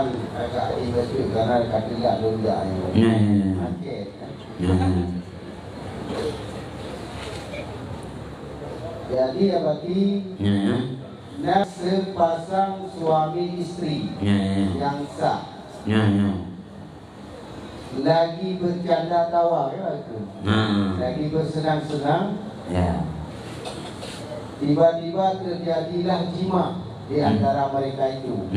Cuman agak ingat juga karena katilah luda yang sakit. Jadi abadi nak sepasang suami istri yang sah lagi bercanda tawa itu, lagi bersenang-senang, tiba-tiba terjadilah jima di antara mereka itu.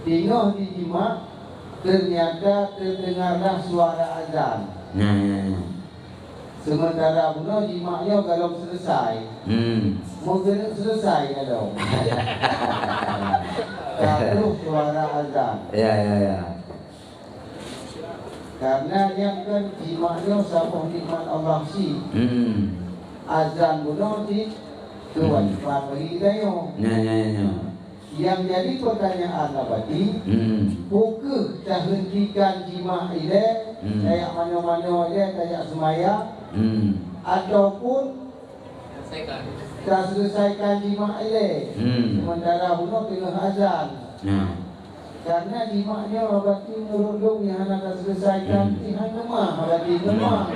Tengah di jima, ternyata terdengarlah suara azan. Sementara pula jimaknya kalau selesai, mungkin selesai kalau. Kalau suara azan. Karena yang kan jimaknya sama nikmat Allah sih. Azan pula di kewajiban bagi kita. Yang jadi pertanyaan abadi, bukan dah hentikan jima ini, kayak mana-mana dia kayak semaya, ataupun dah selesaikan jima ini, sementara pula tengah azan. Karena jimaknya abadi merundung yang nak selesaikan, Tuhan lemah, abadi lemah.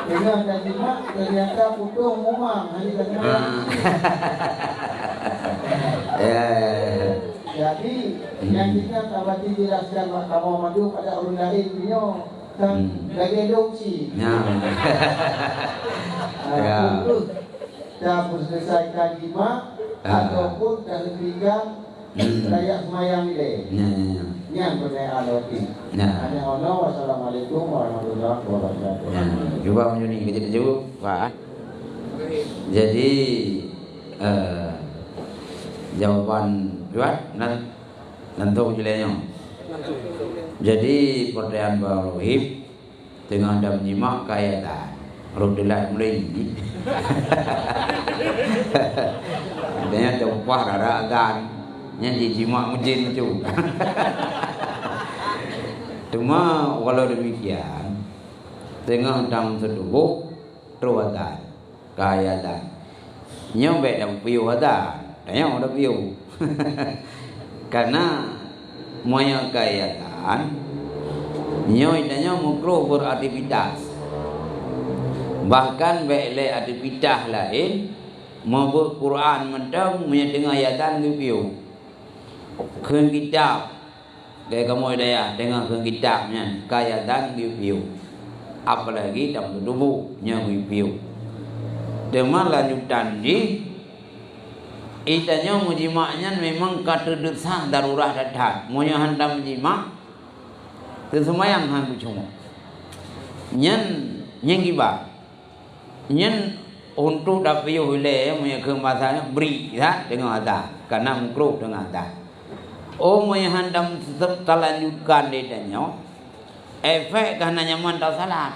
Tengah dah jimak, ternyata putus memang, hari kadang-kadang. Jadi yang kita abadi jelaskan Mahkamah Madu pada orang lain punya kan bagi adopsi. Untuk dah selesaikan jima ataupun dah lebihkan layak semayang ini. Yang pertanyaan lagi. Wassalamualaikum warahmatullahi wabarakatuh. Cuba menyuni kita jawab, Pak. Jadi jawaban kuat nanti jelasnya. Jadi pertanyaan Pak Rohib dengan ada menyimak kayatan Rodilah mulai ini. Katanya jawab rara agan yang jimak mujin itu. Cuma kalau demikian tengah dalam setubuh teruatan kayatan nyobek dan piu ada. Tanya udah piu. Karena moya kayatan nyoy tanya mukro beraktivitas. Bahkan bele aktivitas lain mau Quran mentang punya tengah ayatan piu. Keun kitab kayak kamu daya dengan keun kitabnya kayatan piu. Apalagi dalam tubuhnya piu. Demar lanjutan di itanya mujimaknya memang kata dosa darurat dadat. Monya hendak mujimak sesumayang han cuma. Nyen giba. Nyen untuk dapat yule monya kemasannya beri ya dengan ada karena mukro dengan ada. Oh monya hendak terlanjutkan ditanya. Efek karena nyaman tak salah.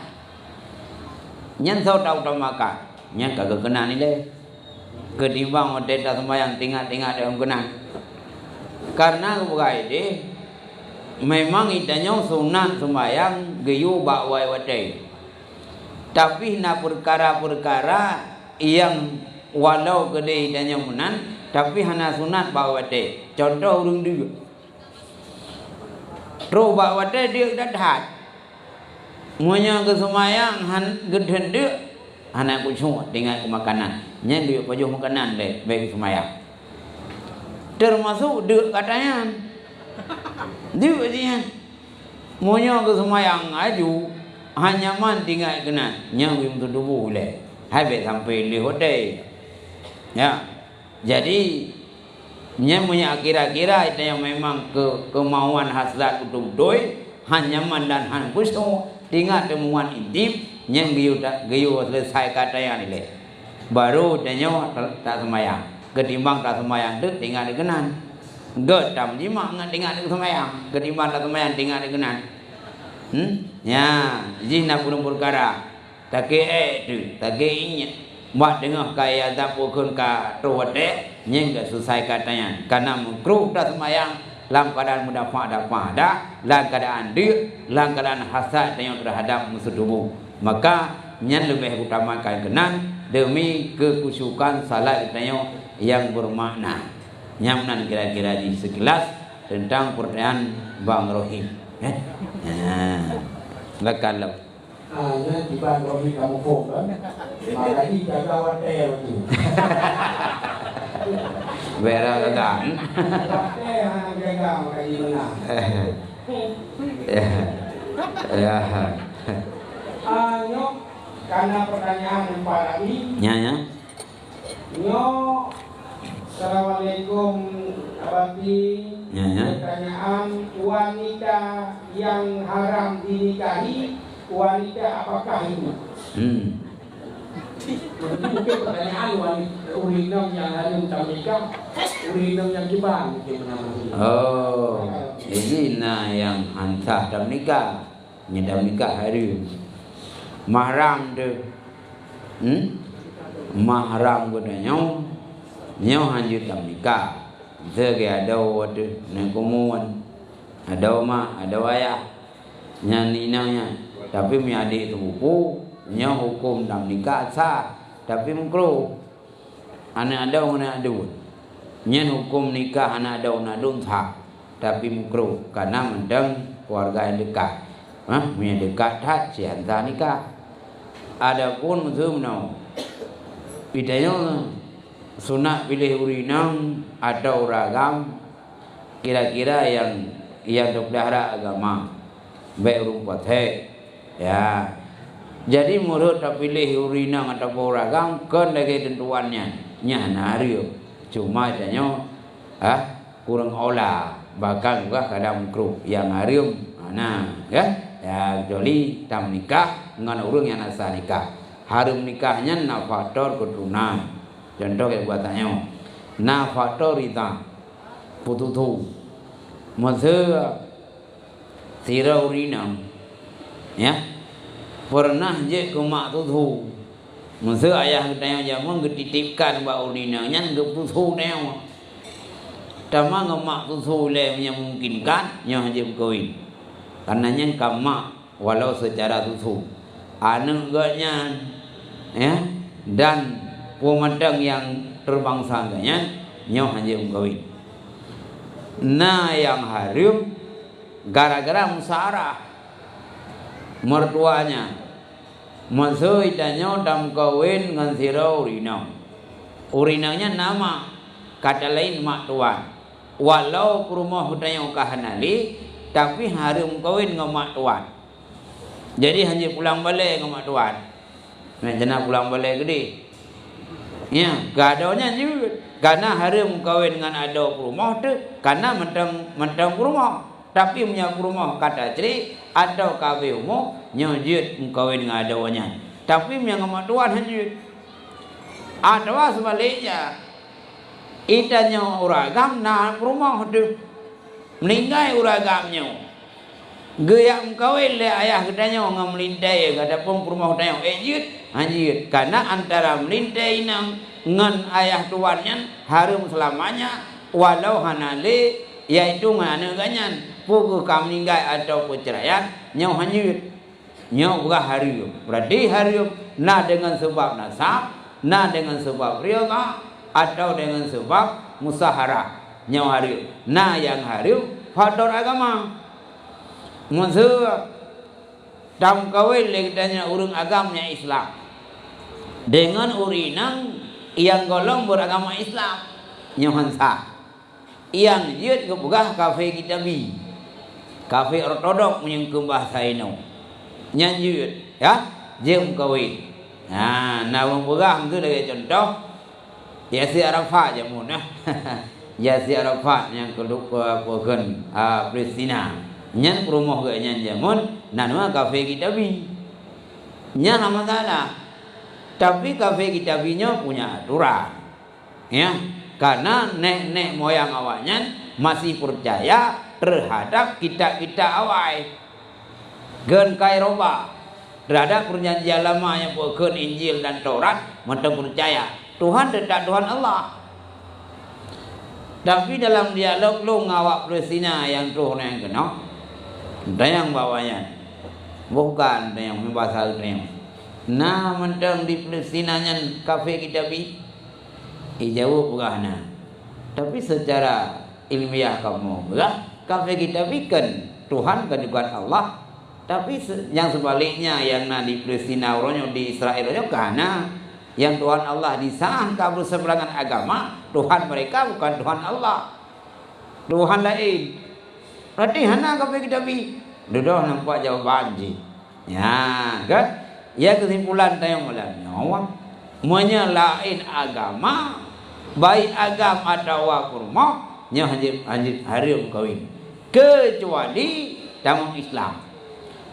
Nyen tahu makan. Nyen kagak kena ni deh. Ketimbang modeta sembahyang tinggal-tinggal dalam kenang. Karena bukai deh memang itanya sunat sembahyang geyu bakwai wadai. Tapi na perkara-perkara yang walau gede itanya menan tapi hana sunat bakwai. Contoh urung dia. Ro bakwai dia dah dah. Muanya ke sembahyang han geden dia anak kucing tinggal ke makanan. Nya dia pajuh makanan deh bagi semayang. Termasuk dia katanya. Dia monya ke semayang aju hanya man tinggal kena nya bim tubuh le. Habis sampai di hotel. Ya. Jadi nya punya kira-kira itu yang memang kemauan hasrat betul-betul hanya man dan han kucing tinggal temuan intip yang gayu selesai kata yang ini baru tanya tak semayang ketimbang tak semayang tu tinggal dikenan gak tam jima ngan tinggal di semayang ketimbang tak semayang tinggal dikenan ya zina pun perkara tak tu tak inya buat dengar kaya zapukun ka tuwate yang gak selesai katanya karena mengkruh tak semayang dalam keadaan mudah dah dalam keadaan dia dalam keadaan hasad yang terhadap musuh tubuh maka nyan lebih utamakan kenan demi kekusyukan salat ditanya yang bermakna Nyamnan kira-kira di sekilas tentang pertanyaan Bang Rohim. Kalau hanya di Bang Rohim kamu kan, makanya jaga hotel tu. Vera gagang. Hotel hanya jaga makanya menang. Ya. Nyok, karena pertanyaan yang Pak Rabi. Ya. Nyok, Assalamualaikum Abadi. Ya. Pertanyaan wanita yang haram dinikahi, wanita apakah ini? Mungkin pertanyaan wanita urinam yang haram nikah, urinam yang jebang gimana? Oh, ini yang antah dalam nikah, dalam nikah hari mahram tu, mahram guna nyau hanjut dalam nikah. Segi ada tu, nengkumun, ada mak, ada ayah, nyanyi. Tapi mi adik tu buku, nyau hukum dalam nikah sah, tapi mukro. Anak ada mana ada. Nyen hukum nikah anak ada unadun sah, tapi mukro karena mendang keluarga yang dekat. Punya dekat tak sianta nikah. Adapun musuh no, bidanya sunat pilih urinam atau ragam kira-kira yang terpelihara agama baik rumput ya. Jadi menurut pilih urinam atau ragam kan lagi tentuannya nyana rio cuma adanya kurang olah bahkan juga kadang kru yang harium ya kecuali tam nikah dengan orang yang asal nikah harum nikahnya nafator keturunan. Contoh kayak buatannya nafator ita pututu masa tira urinam ya pernah je ke mak tutu masa ayah kita yang dititipkan buat urinamnya ngep tutu neo tama ngemak tutu le yang memungkinkan yang je berkahwin karenanya kamak walau secara tutu anak gaknya ya dan pemadang yang terbangsanya nyoh hanya berkahwin. Nah yang harum gara-gara musyawarah mertuanya masuk danyo dam kawin dengan sira urinanya nama kata lain mak tuan walau rumah hutanya kahanali tapi harum kawin dengan mak tuan jadi hanya pulang balik dengan mak tuan nak pulang balik gede ya gadonya juga karena harum kawin dengan ada rumah tu karena mentang rumah tapi punya rumah kata ceri atau kawin umum nyujud kawin dengan adanya tapi punya mak tuan hujud atau sebaliknya itanya uragam na rumah tu meninggal uragamnya gaya kawin le ayah katanya ngam melintai kata pun rumah katanya anjir karena antara melintai ngan ayah tuannya harum selamanya walau hanale yaitu ngana ganyan pugu kam meninggal atau perceraian nyau anjir nyau bukan harum berarti harum na dengan sebab nasab na dengan sebab riyadha atau dengan sebab musahara nyau harum na yang harum faktor agama maksud tam kawin legitanya urang agamanya Islam dengan urinang yang golong beragama Islam nyohan sah yang jut kebugah kafe kitabi kafe ortodok menyengkum bahasa ino nyanjut ya jem kawin nah bugah itu lagi contoh Yasir Arafat jamun Yasir Arafat yang kedua bukan Palestina nyan rumah ke nyan jamun nanwa kafe kitabi nyan masalah tapi kafe kitabinya punya aturan ya karena nenek moyang awalnya masih percaya terhadap kitab-kitab awal gen kairoba terhadap perjanjian lama yang bukan Injil dan Taurat mereka percaya Tuhan tidak Tuhan Allah. Tapi dalam dialog lu ngawak Palestina yang tuh yang kena yang bawahnya bukan yang membahas yang nah mentang di Palestina nya kafe kita bi ijau bukan Tapi secara ilmiah kamu kafe kita bikin Tuhan kan bukan Allah. Tapi yang sebaliknya yang di Palestina orangnya di Israel orangnya karena yang Tuhan Allah disangka berseberangan agama, Tuhan mereka bukan Tuhan Allah, Tuhan lain. Berarti hana kafe kita bi, dodo nampak jawaban je. Ya, kan? Ya kesimpulan tanya malam nyawa, menyelain agama, baik agama atau kurma, nya hanya haram kawin, kecuali dalam Islam.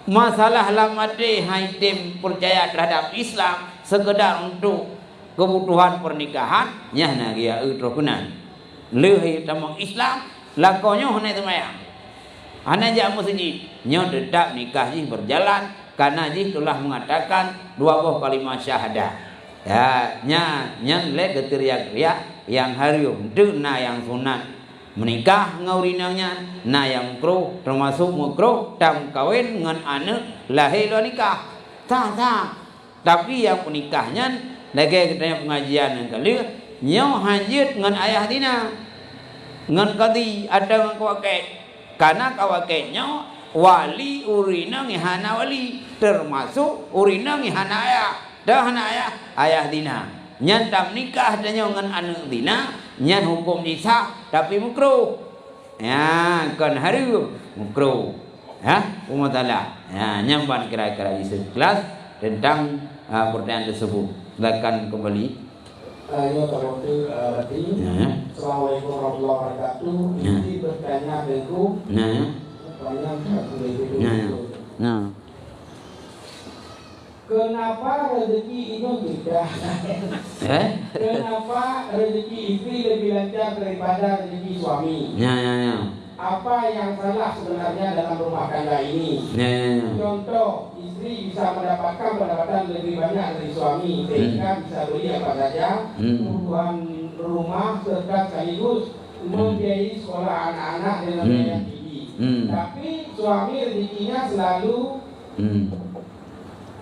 Masalah lamate haitim percaya terhadap Islam sekedar untuk kebutuhan pernikahan nya nagia utrokunan leuhi tamang Islam lakonyo hana temayang hana ja masjid nyo tetap nikah ji berjalan karena ji telah mengatakan dua buah kalimat syahadah ya nya le geteriak-teriak yang harum na yang sunat menikah ngaurinangnya na yang makruh termasuk makruh tam kawin dengan anak lahir nikah tak tapi yang penikahnya lagi kita pengajian yang kali nyo hanjit dengan ayah dina dengan kadi ada dengan kawake karena kawake nyo wali urina ngihana wali termasuk urina ngihana ayah dah hana ayah dina nyan tam nikah dan nyo dengan anak dina nyan hukum nisah tapi makruh ya kan harum makruh ya umat Allah ya nyamban kira-kira istiqlas tentang pertanyaan tersebut. Silakan kembali. Ya Pak Wakil Bati. Assalamualaikum warahmatullahi wabarakatuh. Ini bertanya Bego. Banyak Nah. Kenapa rezeki itu beda? Kenapa rezeki istri lebih lancar daripada rezeki suami? Ya. Apa yang salah sebenarnya dalam rumah tangga ini? Contoh, istri bisa mendapatkan pendapatan lebih banyak dari suami sehingga bisa beli apa saja, kebutuhan rumah serta sekaligus membiayai sekolah anak-anak dengan biaya yang tinggi. Tapi suami rezekinya selalu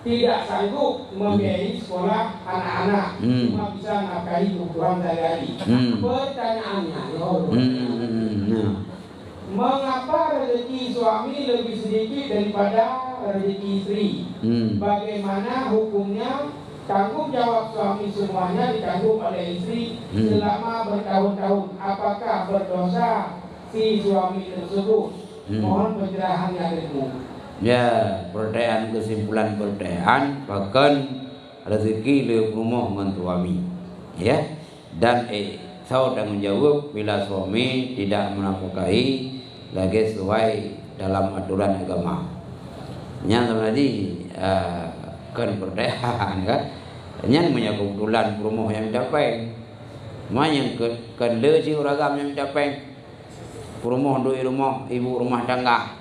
tidak sanggup membiayai sekolah anak-anak, cuma bisa nafkahi kebutuhan sehari-hari. Pertanyaannya, mengapa rezeki suami lebih sedikit daripada rezeki istri? Bagaimana hukumnya? Tanggung jawab suami semuanya ditanggung oleh istri selama bertahun-tahun. Apakah berdosa si suami tersebut? Mohon pencerahannya ilmu. Ya, pertanyaan kesimpulan pertanyaan bahkan rezeki lebih rumah dengan suami. Ya, dan saya tanggung jawab bila suami tidak menafkahi lagi sesuai dalam aturan agama. Yang tadi kan pertanyaan kan, yang punya kebetulan rumah yang dapat, mana yang kan leci uragam yang dapat, rumah doi rumah ibu rumah tangga,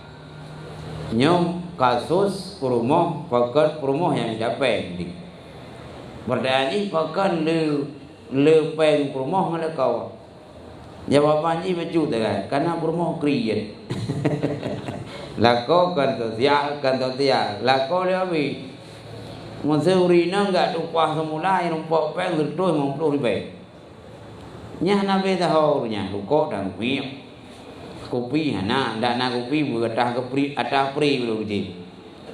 nyom kasus rumah pakat rumah yang dapat. Pertanyaan ini pakat lepeng rumah mana kau? Jawabannya macam tu kan, karena rumah kriyen. Lako kan sosial, lako dia bi. Masa urina enggak upah semula yang upah peng terus 50 ribu. Nya nabe tahu nya luko dan kopi hana ndak na kopi bertah ke pri atah pri dulu je.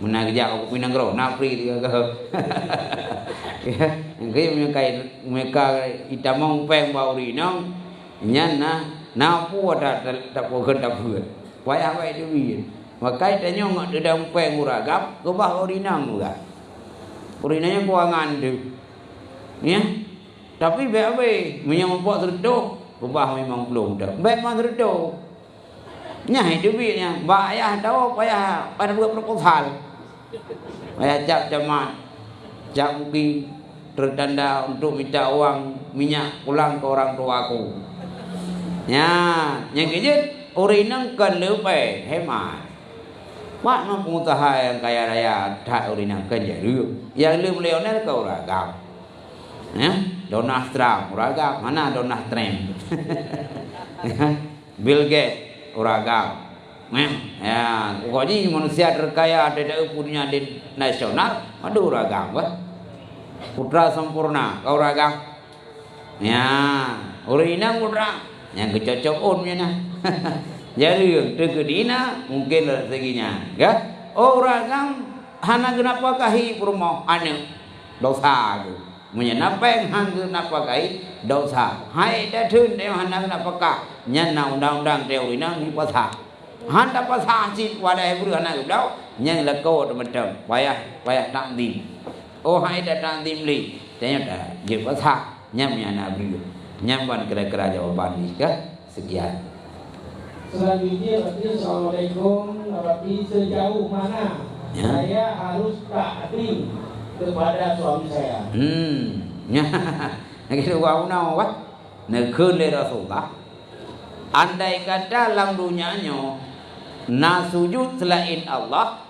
Menang kerja kopi nanggro, na pri dia ke. Ya, engke mereka itamong peng bau urina nyan na pu ada tak pogen tak buat wayah wae dewi makai tanya ngak dedang peng uragap ke bah urinang juga urinanya kuangan tu ya tapi be menyempok terdo ke bah memang belum dah be mah terdo nyah dewi nya mbak ayah tahu payah pada buat proposal ayah cap camat cap mungkin tertanda untuk minta uang minyak pulang ke orang tuaku. Ya, yang kejut urinang kan lepai hemat. Mak nak pengusaha yang kaya raya tak urinang kan jadi. Yang beliau ni kau ragam. Ya, Donald Trump ragam, mana Donald Trump? Bill Gates ragam. Ya, pokoknya manusia terkaya ada punya di nasional, ada ragam, Putra sempurna kau ragam. Ya, urinang putra Yang kecocok punya nah. Jadi tegedina mungkin rezekinya, ya. Orang kan hana kenapa kahi rumah ane dosa tu. Menyenapeng hang kenapa kahi dosa. Hai dah thun dia hana kenapa kah? Nyana undang-undang teori na ni pasal. Handa pasal si wadai buru hana dau. Nyang leko macam payah takdim. Oh hai dah takdim li. Ternyata je pasal nyam nyana buru. Nyam ban kira-kira jawaban ni ke? Sekian. Selanjutnya, Assalamualaikum, sejauh mana saya harus takdim kepada suami saya? Kita tahu nak apa? Negeri Rasulullah. Andai kata dalam dunianya nak sujud selain Allah,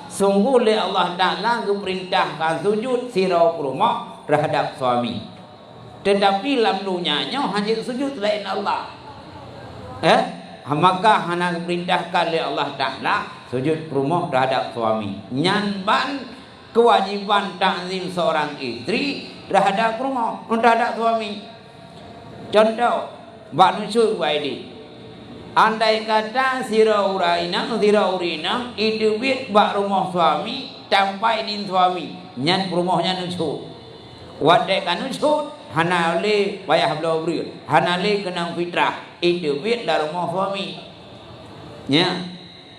sungguh le Allah Taala memerintahkan sujud sirau rumah terhadap suami. Tetapi dalam dunianya hanya sujud selain Allah. Maka hana perintahkan oleh Allah Ta'ala sujud rumah terhadap suami. Nyanban kewajiban ta'zim seorang istri terhadap rumah, terhadap suami. Contoh, bak nusuk waidi. Andai kata sira urina itu bit bak rumah suami, sampai din suami, nyan rumahnya nusuk. Wadai kan nusuk, hana le payah belau beri, hana le kenang fitrah. Itu duit dari rumah suami.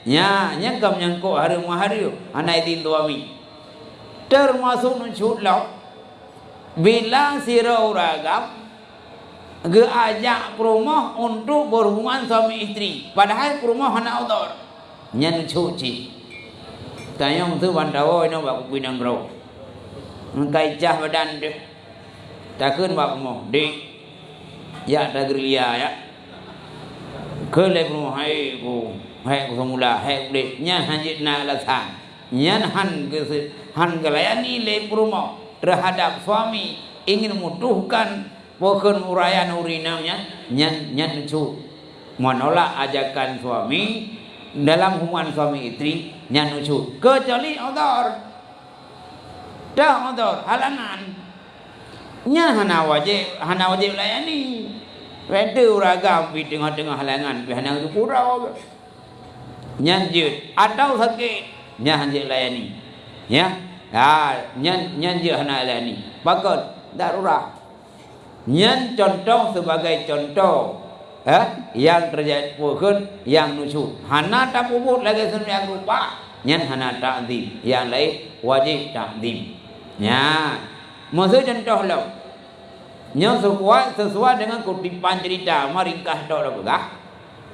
Nyangkam nyangkuk hari mahari anak itu suami. Termasuk nuncut lah. Bila sira uragam geajak rumah untuk berhubungan suami istri. Padahal rumah anak outdoor. Nyan cuci. Tayang tu bandawo ino bak pinang bro. Kaicah badan dia. Takun bak mo. Dik. Ya dagriya ya. Kelai rumah hai ku semula hai kulit nyan hanjit na lasan nyan han kelayani le rumah terhadap suami ingin mutuhkan bukan urayan urinanya nyan cu menolak ajakan suami dalam hubungan suami istri nyan cu kecuali odor halangan nyan hana wajib layani. Wede uragam di tengah-tengah halangan pihana itu kurau. Nyanjut atau sakit nyanjut layani. Ya. Nyanjut hana layani. Bakal darurat. Nyan contoh sebagai contoh yang terjadi pukul yang nusuk. Hana tak puput lagi yang rupa. Nyan hana takdim. Yang lain wajib takdim. Ya. Maksud contoh lah. Yang sesuai dengan kutipan cerita meringkas dak dah.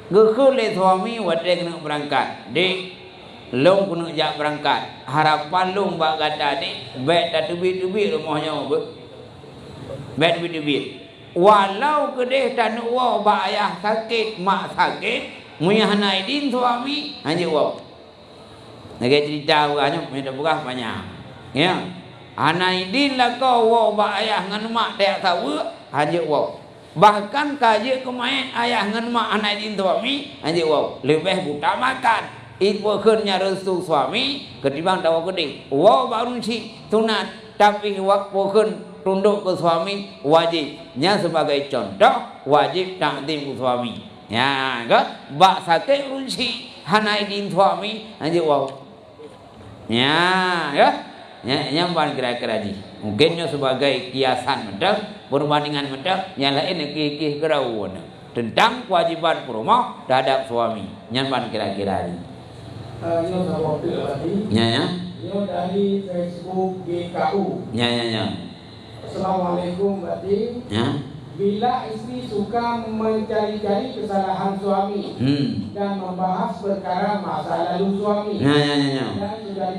Gekule suami wadai kena berangkat. Dik long kena jak berangkat. Harapan long bak kata dik baik dah tubik-tubik rumahnya baik tubik-tubik. Walau kedeh tak nak wau bak ayah sakit, mak sakit, munya hana idin suami hanya wau. Negara cerita bukannya minta bukan banyak. Ya. Hana idin lah kau wau bak ayah ngan mak tak tahu hanya wau. Bahkan kaji kemain ayah ngan mak hana idin suami hanya wau. Lebih buta makan. Ibu kerja restu suami ketimbang tahu gede. Wau baru si sunat tapi waktu ken tunduk ke suami wajibnya sebagai contoh wajib takdim ke suami. Ya, kan? Bak sakit runci hana idin suami hanya wau. Ya, ya. Yang paling kira-kira ni mungkinnya sebagai kiasan mendak perbandingan mendak yang lain kikih kerauan tentang kewajiban rumah terhadap suami yang paling kira-kira ni. Ini sama tadi. Ya. Ini dari Facebook GKU. Ya. Assalamualaikum Batin. Ya. Bila istri suka mencari-cari kesalahan suami dan membahas perkara masa lalu suami dan sudah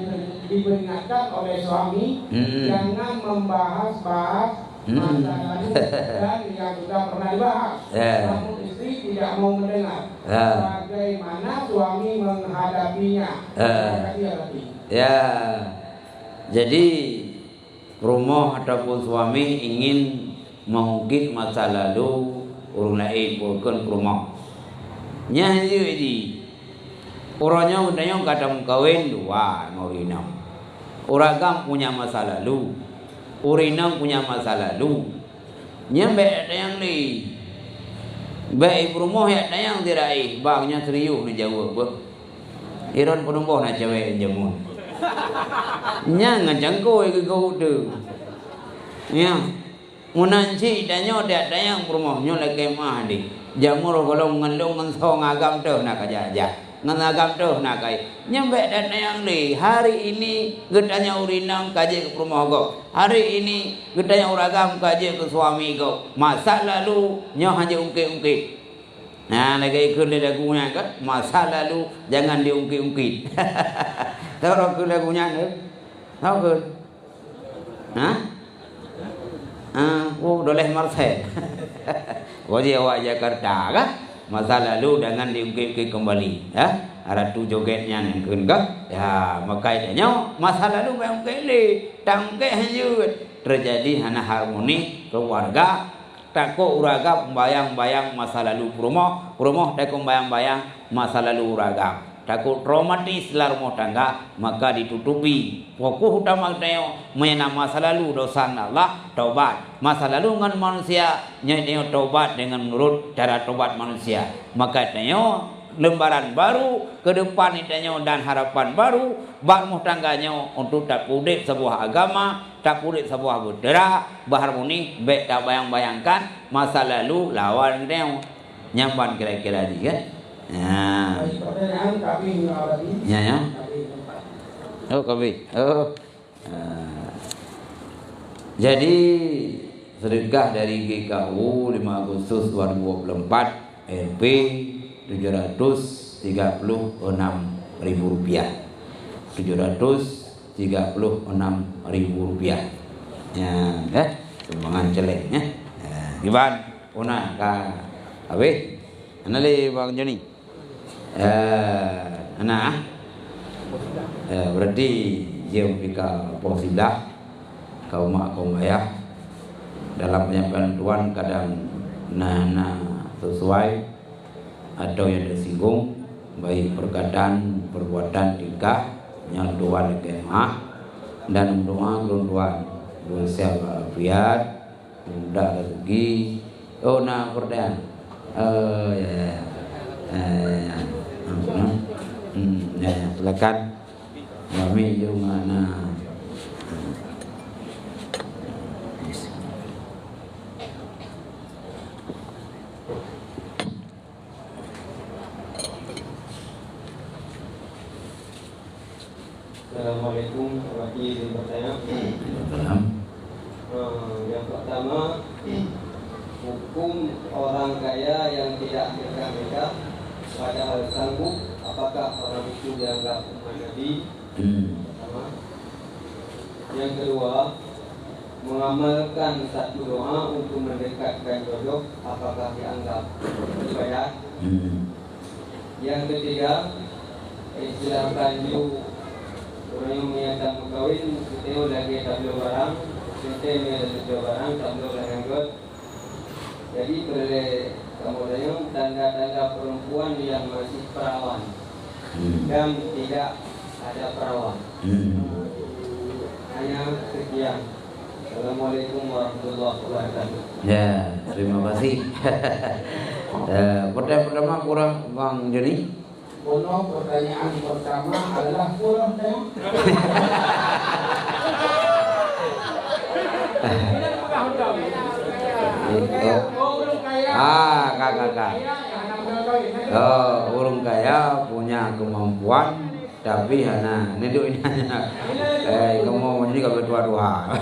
diperingatkan oleh suami jangan membahas-bahas masa lalu dan yang sudah pernah dibahas, namun istri tidak mau mendengar. Bagaimana suami menghadapinya? Terima kasih Batin. Ya, jadi rumah ataupun suami ingin mengungkit masa lalu orang lain bukan rumah. Nya jadi orangnya udahnya kadang kawin dua urinam. Orang punya masa lalu, urinam punya masa lalu. Nya beda yang ni Baik rumah ya yang tirai bangnya serius ni jauh ber. Iron penumpang nak cewek jamun. Nya ngajangko ke kau tu. Ya. Munanci danyo dak dayang rumah nyo lagi mah di. Jamur kalau ngelung ngensong agam tu nak aja. Nganagam tu nak kai. Nyambe dan yang ni hari ini gedanya urinang kaji ke rumah kau. Hari ini gedanya uragam kaji ke suami kau. Masa lalu nyo hanya ungkit-ungkit. Nah, lagi ikut lagunya kan. Masa lalu jangan diungkit-ungkit. Tahu lagu lagunya tu? Tahu ke? Hah? Oh, doleh Marcel. Wajib awak Jakarta kan? Masa lalu jangan diungkit-ungkit kembali. Ya, ada tu jogetnya yang kan? Ya, makanya masa lalu diungkit le, tangkeh hanyut. Terjadi hana harmoni keluarga. Takut uraga bayang-bayang masa lalu rumah takut bayang-bayang masa lalu uraga. Takut traumatis dalam rumah tangga maka ditutupi. Fokus utama teo mengenai masa lalu dosa Allah taubat. Masa lalu dengan manusia nyo taubat dengan menurut cara taubat manusia. Maka teo lembaran baru ke depan itanya dan harapan baru bak rumah tangganya untuk tak pudek sebuah agama, tak pudek sebuah budaya, berharmoni, baik tak bayang-bayangkan masa lalu lawan dia nyampan kira-kira ni kan. Ya. Ya. Oh kami. Oh. Jadi sedekah dari GKU 5 Agustus 2024 RP Rp736.000. Rp736.000. Ya, sumbangan celeng ya. Iban, una ka awe. Anale Bang Joni. Anak berarti dia memiliki posilah kaum mak kaum ayah dalam penyampaian Tuhan kadang nah sesuai atau yang tersinggung baik perkataan, perbuatan, tingkah yang Tuhan kemah dan doa Tuhan sehat walafiat, mudah rezeki. Oh nah pertanyaan, ya silakan kami juga nah. Assalamualaikum warahmatullahi wabarakatuh. Yang pertama, hukum orang kaya yang tidak nikah padahal sanggup, apakah orang itu dianggap umat Nabi? Pertama. Yang kedua, mengamalkan satu doa untuk mendekatkan jodoh, apakah dianggap ibadah? Yang ketiga, istilah Melayu orang yang menyatakan kawin, kita lagi tak boleh barang, kita lagi barang tak boleh langgar. Jadi boleh kemudian tanda-tanda perempuan yang masih perawan dan tidak ada perawan. Hanya sekian. Assalamualaikum warahmatullahi wabarakatuh. Ya, terima kasih. Pertanyaan pertama kurang Bang Joni. Bono pertanyaan pertama adalah kurang deh. Kakak. Orang kaya punya kemampuan tapi hana neduk ini hanya kemauan ini kalau dua-dua.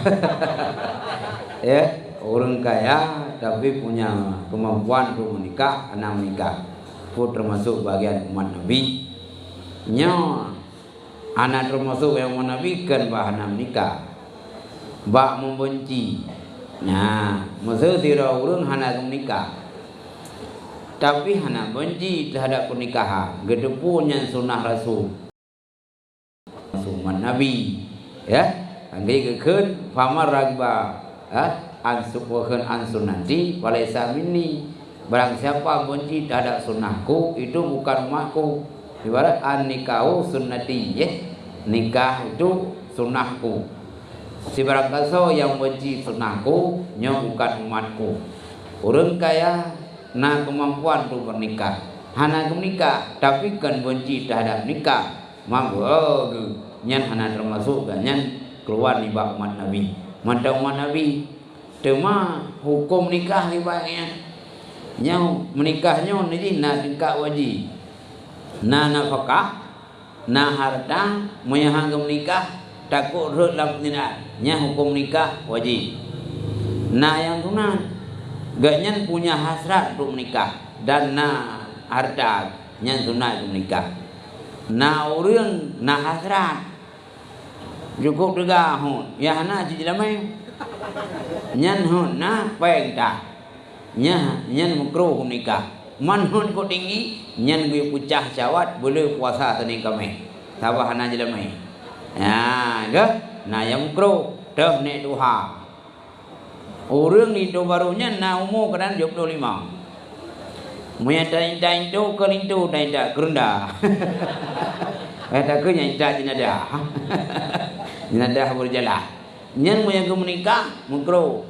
Ya, orang kaya tapi punya kemampuan untuk menikah, anak menikah. Pun termasuk bagian umat Nabi. Nyo anak termasuk yang umat Nabi kan bahan menikah. Bak membenci. Nah, maksud tidak urun hana menikah. Tapi hana benci terhadap pernikahan. Gedepunya sunnah Rasul. Umat Nabi. Ya. Anggai kekeun famar ragba. Ansukwakeun ansunanti walaysa minni. Barang siapa benci terhadap sunnahku, itu bukan umatku. Ibarat an-nikahu sunnati, ya. Nikah itu sunnahku. Si barang kaso yang benci sunnahku, nya bukan umatku. Orang kaya nah kemampuan tu bernikah. Hana menikah tapi kan benci terhadap nikah. Mangga nyan hana termasuk kan nyan keluar di bab umat Nabi. Mata umat Nabi tema hukum nikah ni baiknya. Nyau menikahnya ni na tingkat wajib. Na nafkah, na harta, moyang menikah takut rut dalam tindak. Nya hukum nikah wajib. Na yang tunang gaknya punya hasrat untuk menikah dan na harta nya tunai untuk menikah. Na orang na hasrat cukup juga hon ya na ji lamai nyan hon na peng ta nya nyan makruh nikah man hon ko tinggi nyan gue pucah cawat boleh puasa tani kami sabah na ji lamai ya ke na yang makruh dah ne duha orang ni tu barunya na umur kedan 25 moya tain tu keling tu tain dak kerenda ada ke yang tak jenazah jenazah berjalan nyen moya menikah makruh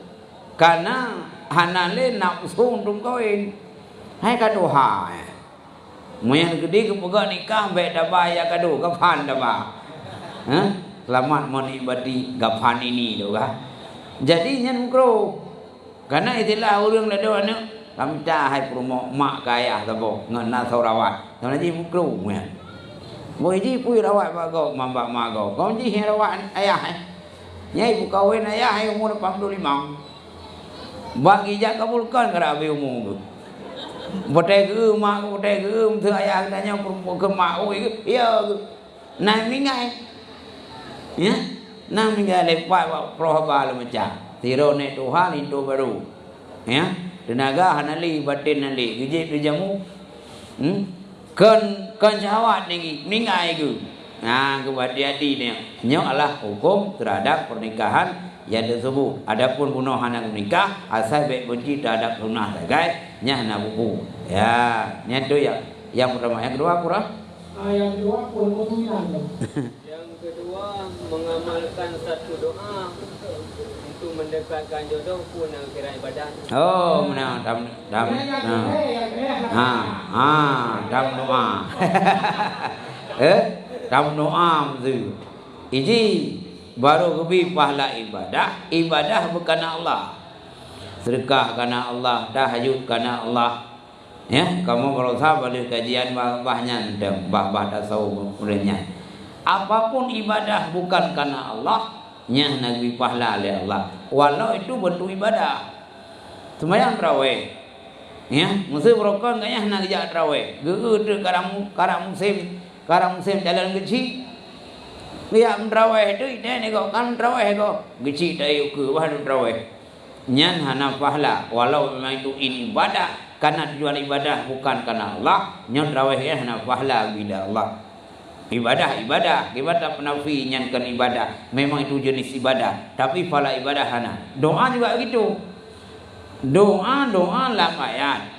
karena hanale nafsu untuk kawin hai kaduha moya gede ke pegak nikah baik dah bayar kadu kapan dah ba selamat menikmati gapan ini tu kan jadi nyen makruh karena itulah orang dah doa nak kami dah hai promo mak kaya tabo ngena saurawat tanah ji makruh moya boleh ji pui rawat bago mambak mago. Kau ji rawat ayah. Nyai bu kawin ayah umur 85. Bagi jak kabulkan kara abi umur tu. Botai ke mak botai ke tu ayah tanya ke mak oi ke. Ya ke. Nai mingai. Ya. Nang mingai lepat prohaba le macam. Tiro ne Tuhan itu baru. Ya. Tenaga hanali batin nali. Gijit di jamu. Kan jawab ni mingai ke. Nah, hati-hati ni. Nyolah hukum terhadap pernikahan yang tersebut. Adapun bunuh anak menikah asal baik benci terhadap sunnah guys. Nya na buku. Ya, nya tu yang pertama. Yang kedua apa? Yang kedua pun Yang kedua mengamalkan satu doa untuk mendekatkan jodoh pun kira ibadah. Oh, mana dam dam dam doa. Dam doa tu. Ini baru lebih pahala ibadah. Ibadah bukan Allah. Sedekah karena Allah, tahajud karena Allah. Ya, kamu kalau sabar di kajian bah-bahnya dan bah-bah tasawuf mulanya. Apapun ibadah bukan karena Allah, nya nabi pahala oleh Allah. Walau itu bentuk ibadah. Sembahyang tarawih. Ya, musim rokok enggaknya nak kerja tarawih. Geuh karang musim jalan kecil. Dia tarawih itu ni kok kan tarawih kok. Kecil tayu ke bahan tarawih. Nya hana pahala walau memang itu ibadah karena tujuan ibadah bukan karena Allah. Nya tarawih hana pahala bila Allah. Ibadah penafi nyankan ibadah. Memang itu jenis ibadah. Tapi pala ibadah hana. Doa juga begitu. Doa lah ayat.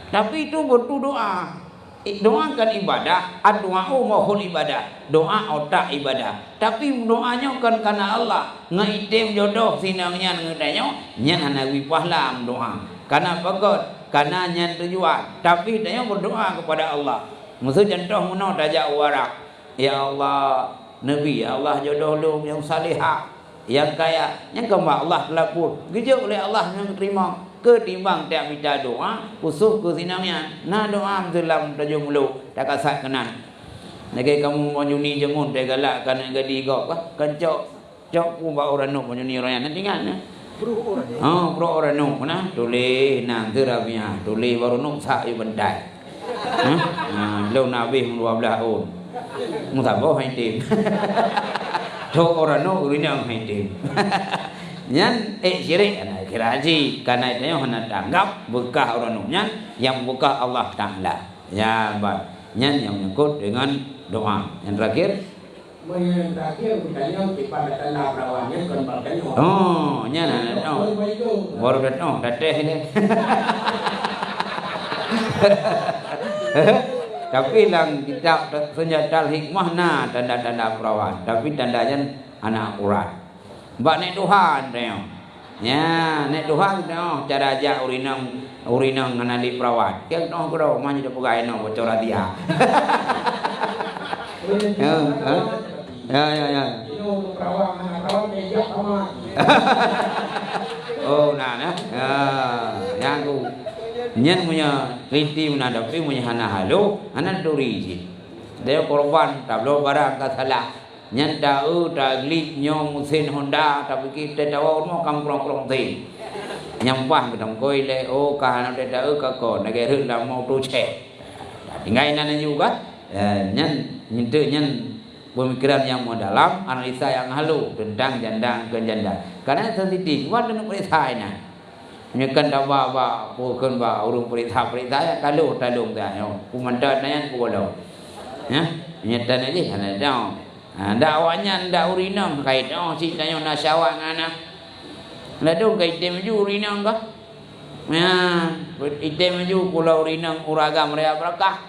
Tapi itu bentuk doa. Doa kan ibadah. Doa mohon ibadah. Doa otak ibadah. Tapi doanya kan karena Allah. Ngaitim jodoh sinangnya ngetanya. Nyan hana wipahlah doa. Karena pagod. Karena nyan tujuan. Tapi dia berdoa kepada Allah. Maksud contoh mana dajak warak. Ya Allah, Nabi, ya Allah jodoh lu yang salihah, yang kaya, yang kembali Allah telah pun. Gejau oleh Allah yang terima. Ketimbang tiap minta doa, usuh ke sinamnya. Nah doa dalam tajam mulu, tak kasat kenan. Lagi kamu mau nyuni jemun, tak galak kan gadi gok, kan cok ku ba orang nuk mau nyuni orang nanti kan? Pro orang nuk mana? Tulis nang terabia, tulis baru nuk sak yu bandai. Lâu Nabi 12 tahun. Tak boleh main tim. Tok orang no urinya main tim. Nyan syirik kira haji karena itu hanya tanggap berkah orang no nyan yang berkah Allah Taala. Ya baik. Nyan yang menyangkut dengan doa. Yang terakhir bertanya kepada tanah perawannya kembalinya. Oh, nyan baru datang dateh ini. Tapi dalam kitab senjata hikmah na tanda-tanda perawan. Tapi tandanya anak urat. Mbak ni Tuhan dia. Ya, nek Tuhan no cara aja urinang nganali perawat. Kek no kro mah jadi pegai no bocor dia. Ya. Itu perawat meja sama. Oh, nah. Yang ku nyen punya rinti menadapi punya hana halu, hana duri sih. Dia korban tablo barang kasalah. Nyen tahu tagli nyom mesin Honda tapi kita tahu mau kampung tin. Nyampah betong koi le oh kahana dia tahu kakon negara lah mau tu cek. Tinggal nana juga. Nyen pemikiran yang mendalam, analisa yang halu tentang janda ke janda. Karena sensitif, buat dengan perintah ini. Nyekan dawa bukan urung perintah yang kalau talung dah, kumandan yang kualo. Ya, nyetan aja, ada dah. Dakwanya ndak urinam kait si tanya nasyawa ngana. Ladung kait temju urinam kah? Ya, temju kula urinam uragam rea berakah.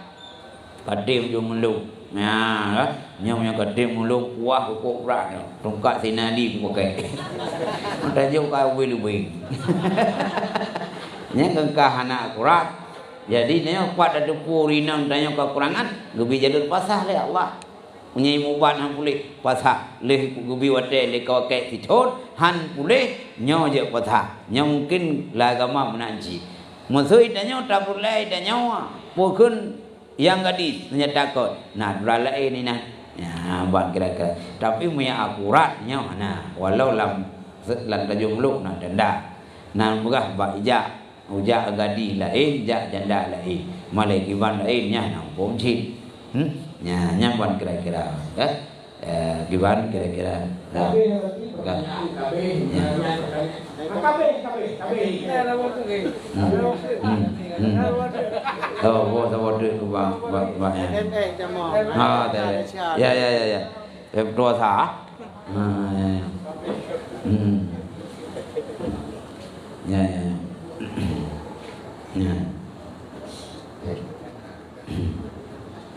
Kadim ju melu. Ya, nyamnya kadim melu kuah kok berak. Tongkat sinali pakai. Tajuk kau wilui. Nya kengkah anak akurat. Jadi nya pada depu urinam tanya kekurangan, gebi jalur pasah le Allah. Punya muban han pulih pasah leh gubi wate le kawake sitot han pulih nyo je pasah nyo mungkin la agama menanji musui danyo tabulai danyo pokun yang gadis takut nah duralai ni nah ya buat kira-kira tapi punya akurat nyo nah walau lam tajum luk nah denda nah mugah ba ija uja gadi lain ja janda lain malai kiban lain nya nang bom chin nyaman kira-kira ya gimana kira-kira oh sama duit ke bang ya dua sah ya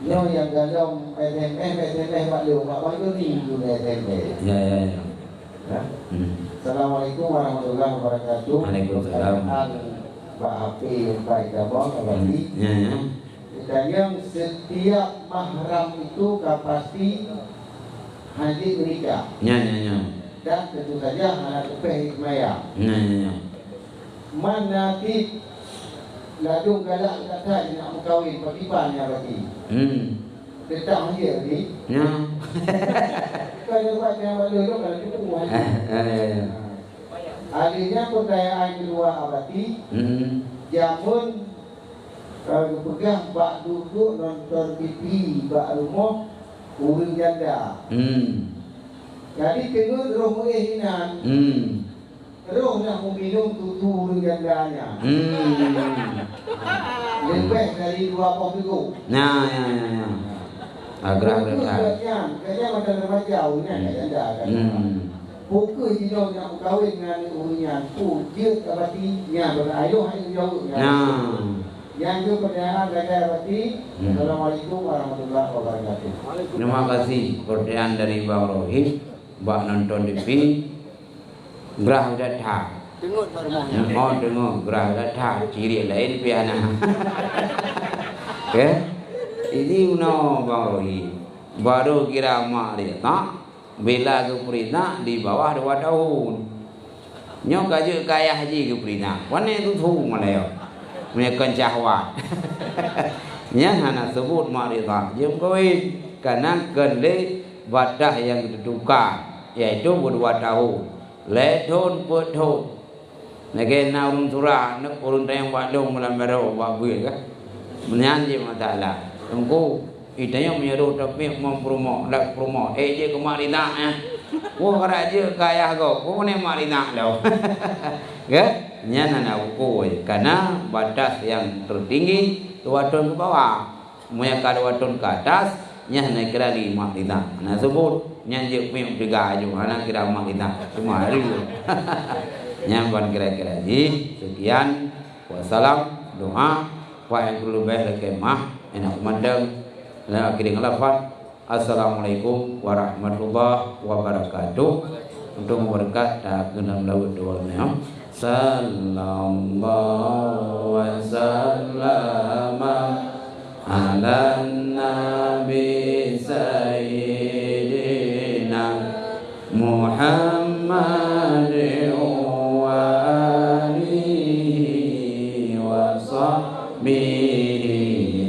Yang gadong PTME Pak Liu, Pak Bayu ni juga PTME. Ya. Assalamualaikum warahmatullahi wabarakatuh. Waalaikumsalam. Pak Hafiz, Pak Idabong, Pak Bali. Ya. Dan yang setiap mahram itu pasti haji menikah. Ya. Dan tentu saja anak kepeh hikmaya. Ya. Mana ti ladung galak kata nak berkahwin patipannya berarti. Tetap dia ni. Ya. Kalau buat yang baru tu kalau kita buat. Adanya pertanyaan kedua berarti. Jamun pegang bak duduk nonton TV bak rumah urang janda. Jadi tengok roh hinan. Roh nak meminum tutu urang jandanya. Lebih dari 2 pokok. Ya. Agak. Kayaknya macam remaja ni janda kan. Pukul hidung nak berkahwin dengan urangnya. Dia berarti nya berayo hai jauh. Yang itu pertanyaan saya berarti. Assalamualaikum warahmatullahi wabarakatuh. Terima kasih pertanyaan dari Bang Rohim. Bak nonton TV. Gerah datang. Tengok rumahnya. Tengok gerah datang. Ciri lain piana. Okay? Ini uno Bang Rohim. Baru kira mak dia tak. Bila ke perintah di bawah 2 tahun. Nyok kaju kaya haji ke perintah. Wana itu thu malaya. Menekan syahwat. Nya hana sebut mak dia tak. Jom kawin. Karena kele badah yang ditentukan. Iaitu 2 tahun. Letun putun. Nage na urun surah. Nak urun tayang badung melamero. Babuil kan. Menyanyi masalah. Tunggu. Itanya menyeru tapi mempromo dak promo je kemarina wo karaje kaya go wo ne marina lau ya nyana na ko karena batas yang tertinggi 2 tahun ke bawah moya ka 2 tahun ke atas nyana kira 5 marina nah sebut nyanyi pim 3 aju ana kira marina cuma hari nyamban kira-kira ji sekian wassalam doa wa yang perlu baik kemah enak mandang. Nah, akhirnya ngelafaz Assalamualaikum warahmatullahi wabarakatuh. Untuk memberkat tak kenal laut dua sallallahu wa sallama ala nabi sayyidina Muhammad wa alihi wa sahbihi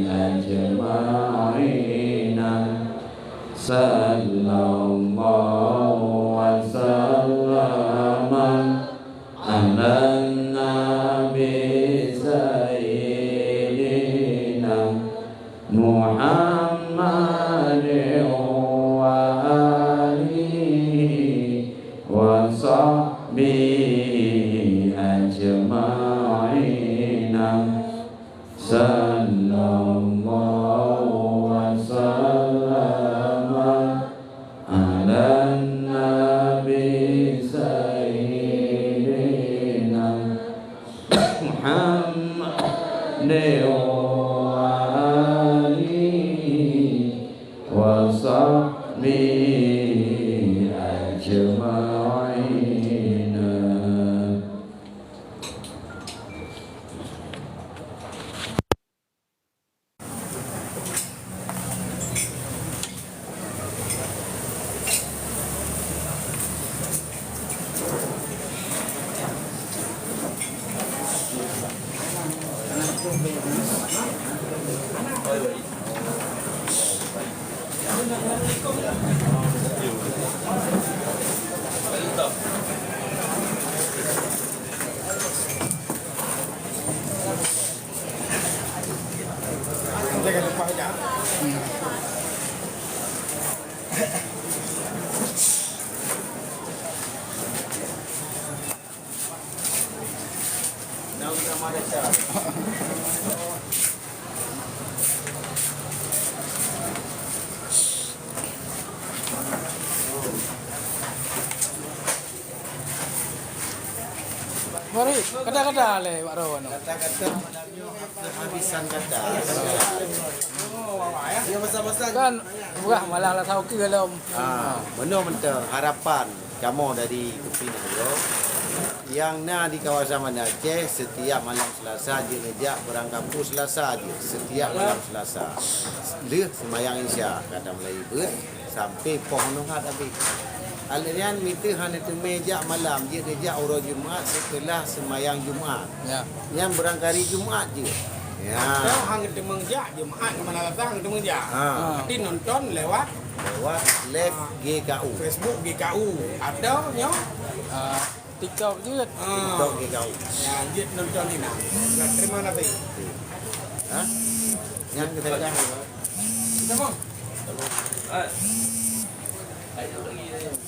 ajma'ina sallallahu wa sallama ala nabi sayyidina Muhammad wa alihi wa sahbihi ajma'ina sallallahu wa sallama ala nabi sayyidina Muhammad wa alihi wa sahbihi ajma'ina. Jangan lupa aja. Mari, kata-kata le Pak Rawan. Kata-kata habisan kata. Ya masa-masa Kan bukan malah lah tahu ke dalam. benar mentah harapan kamu dari Kupina yo. Yang na di kawasan Banda Aceh setiap malam Selasa dia ngejak orang kampung Selasa je. Setiap malam Selasa. Dia sembahyang Isya kata Melayu ber sampai pohon hat habis. Aliran minta hanya tu meja malam dia ngejak orang Jumaat setelah sembahyang Jumaat. Ya. Yang berangkari Jumaat je. Ya. Kalau hang temengja Jumaat mana datang temengja. Nanti nonton lewat Live GKU. Facebook GKU atau nyo TikTok juga. TikTok GKU. Ya, jit nonton ini nah. Terima nanti. Ha? Yang kita pegang. Kita mau. Ayo lagi.